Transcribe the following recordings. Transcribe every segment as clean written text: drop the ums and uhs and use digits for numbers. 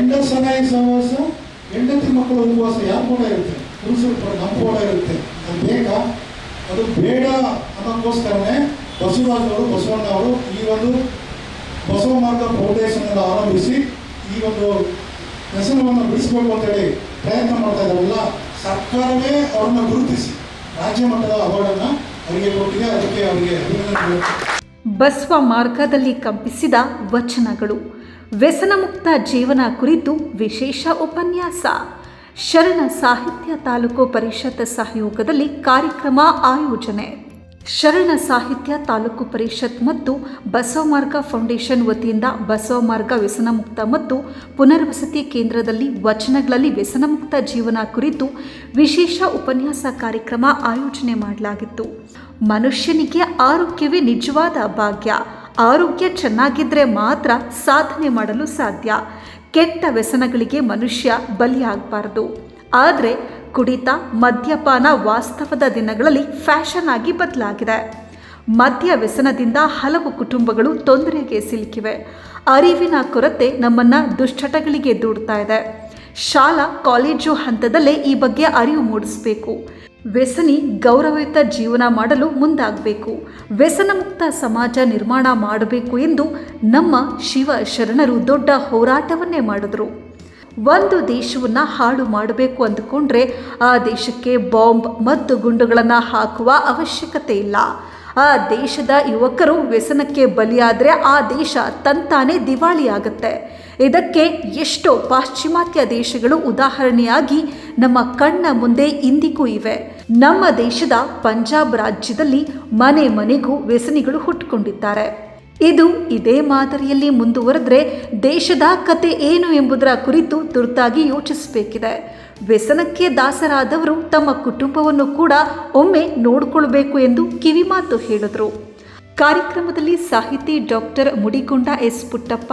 ಗಂಡ ಸನಾಯಿ ಸಹವಾಸ, ಹೆಂಡತಿ ಮಕ್ಕಳ ಉಪವಾಸ ಯಾರು ಕೂಡ ಇರುತ್ತೆ, ಪುರುಷರು ನಮ್ಮ ಕೂಡ ಇರುತ್ತೆ. ಅದು ಬೇಕಾ? ಅದು ಬೇಡ ಅನ್ನೋಕ್ಕೋಸ್ಕರನೇ ಬಸವಣ್ಣ ಅವರು ಈ ಒಂದು ಬಸವ ಮಾರ್ಗ ಫೌಂಡೇಶನ್ ಅನ್ನು ಆರಂಭಿಸಿ ಈ ಒಂದು ವ್ಯಸನವನ್ನು ಬಿಡಿಸಬೇಕು ಅಂತೇಳಿ ಪ್ರಯತ್ನ ಮಾಡ್ತಾ ಇದ್ದಾರಲ್ಲ, ಸರ್ಕಾರವೇ ಅವ್ರನ್ನ ಗುರುತಿಸಿ ರಾಜ್ಯ ಮಟ್ಟದ ಅವಾರ್ಡನ್ನು ಅವರಿಗೆ ಕೊಟ್ಟಿದೆ. ಅದಕ್ಕೆ ಅವರಿಗೆ ಅಭಿನಂದನೆ. ಬಸವ ಮಾರ್ಗದಲ್ಲಿ ಕಂಪಿಸಿದ ವಚನಗಳು, ವ್ಯಸನಮುಕ್ತ ಜೀವನ ಕುರಿತು ವಿಶೇಷ ಉಪನ್ಯಾಸ. ಶರಣ ಸಾಹಿತ್ಯ ತಾಲೂಕು ಪರಿಷತ್ ಸಹಯೋಗದಲ್ಲಿ ಕಾರ್ಯಕ್ರಮ ಆಯೋಜನೆ. ಶರಣ ಸಾಹಿತ್ಯ ತಾಲೂಕು ಪರಿಷತ್ ಮತ್ತು ಬಸವ ಮಾರ್ಗ ಫೌಂಡೇಶನ್ ವತಿಯಿಂದ ಬಸವ ಮಾರ್ಗ ವ್ಯಸನಮುಕ್ತ ಮತ್ತು ಪುನರ್ವಸತಿ ಕೇಂದ್ರದಲ್ಲಿ ವಚನಗಳಲ್ಲಿ ವ್ಯಸನಮುಕ್ತ ಜೀವನ ಕುರಿತು ವಿಶೇಷ ಉಪನ್ಯಾಸ ಕಾರ್ಯಕ್ರಮ ಆಯೋಜನೆ ಮಾಡಲಾಗಿತ್ತು. ಮನುಷ್ಯನಿಗೆ ಆರೋಗ್ಯವೇ ನಿಜವಾದ ಭಾಗ್ಯ. ಆರೋಗ್ಯ ಚೆನ್ನಾಗಿದ್ದರೆ ಮಾತ್ರ ಸಾಧನೆ ಮಾಡಲು ಸಾಧ್ಯ. ಕೆಟ್ಟ ವ್ಯಸನಗಳಿಗೆ ಮನುಷ್ಯ ಬಲಿಯಾಗಬಾರದು. ಆದರೆ ಕುಡಿತ, ಮದ್ಯಪಾನ ವಾಸ್ತವದ ದಿನಗಳಲ್ಲಿ ಫ್ಯಾಷನ್ ಆಗಿ ಬದಲಾಗಿದೆ. ಮದ್ಯ ವ್ಯಸನದಿಂದ ಹಲವು ಕುಟುಂಬಗಳು ತೊಂದರೆಗೆ ಸಿಲುಕಿವೆ. ಅರಿವಿನ ಕೊರತೆ ನಮ್ಮನ್ನು ದುಶ್ಚಟಗಳಿಗೆ ದೂಡ್ತಾ ಇದೆ. ಶಾಲಾ ಕಾಲೇಜು ಹಂತದಲ್ಲೇ ಈ ಬಗ್ಗೆ ಅರಿವು ಮೂಡಿಸಬೇಕು. ವ್ಯಸನಿ ಗೌರವಯುತ ಜೀವನ ಮಾಡಲು ಮುಂದಾಗಬೇಕು. ವ್ಯಸನಮುಕ್ತ ಸಮಾಜ ನಿರ್ಮಾಣ ಮಾಡಬೇಕು ಎಂದು ನಮ್ಮ ಶಿವ ಶರಣರು ದೊಡ್ಡ ಹೋರಾಟವನ್ನೇ ಮಾಡಿದರು. ಒಂದು ದೇಶವನ್ನು ಹಾಳು ಮಾಡಬೇಕು ಅಂದುಕೊಂಡ್ರೆ ಆ ದೇಶಕ್ಕೆ ಬಾಂಬ್ ಮತ್ತು ಗುಂಡುಗಳನ್ನು ಹಾಕುವ ಅವಶ್ಯಕತೆ ಇಲ್ಲ. ಆ ದೇಶದ ಯುವಕರು ವ್ಯಸನಕ್ಕೆ ಬಲಿಯಾದರೆ ಆ ದೇಶ ತಂತಾನೇ ದಿವಾಳಿಯಾಗುತ್ತೆ. ಇದಕ್ಕೆ ಎಷ್ಟೋ ಪಾಶ್ಚಿಮಾತ್ಯ ದೇಶಗಳು ಉದಾಹರಣೆಯಾಗಿ ನಮ್ಮ ಕಣ್ಣ ಮುಂದೆ ಇಂದಿಗೂ ಇವೆ. ನಮ್ಮ ದೇಶದ ಪಂಜಾಬ್ ರಾಜ್ಯದಲ್ಲಿ ಮನೆ ಮನೆಗೂ ವ್ಯಸನಿಗಳು ಹುಟ್ಟುಕೊಂಡಿದ್ದಾರೆ. ಇದು ಇದೇ ಮಾದರಿಯಲ್ಲಿ ಮುಂದುವರೆದ್ರೆ ದೇಶದ ಕತೆ ಏನು ಎಂಬುದರ ಕುರಿತು ತುರ್ತಾಗಿ ಯೋಚಿಸಬೇಕಿದೆ. ವ್ಯಸನಕ್ಕೆ ದಾಸರಾದವರು ತಮ್ಮ ಕುಟುಂಬವನ್ನು ಕೂಡ ಒಮ್ಮೆ ನೋಡಿಕೊಳ್ಬೇಕು ಎಂದು ಕಿವಿಮಾತು ಹೇಳಿದರು. ಕಾರ್ಯಕ್ರಮದಲ್ಲಿ ಸಾಹಿತಿ ಡಾಕ್ಟರ್ ಮುಡಿಗೊಂಡ ಎಸ್ ಪುಟ್ಟಪ್ಪ,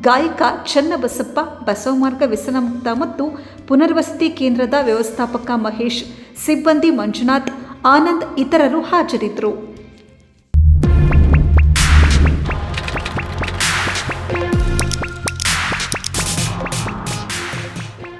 ಗಾಯಕ ಚನ್ನಬಸಪ್ಪ, ಬಸವಮಾರ್ಗ ವ್ಯಸನಮುಕ್ತ ಮತ್ತು ಪುನರ್ವಸತಿ ಕೇಂದ್ರದ ವ್ಯವಸ್ಥಾಪಕ ಮಹೇಶ್, ಸಿಬ್ಬಂದಿ ಮಂಜುನಾಥ್, ಆನಂದ್ ಇತರರು ಹಾಜರಿದ್ದರು.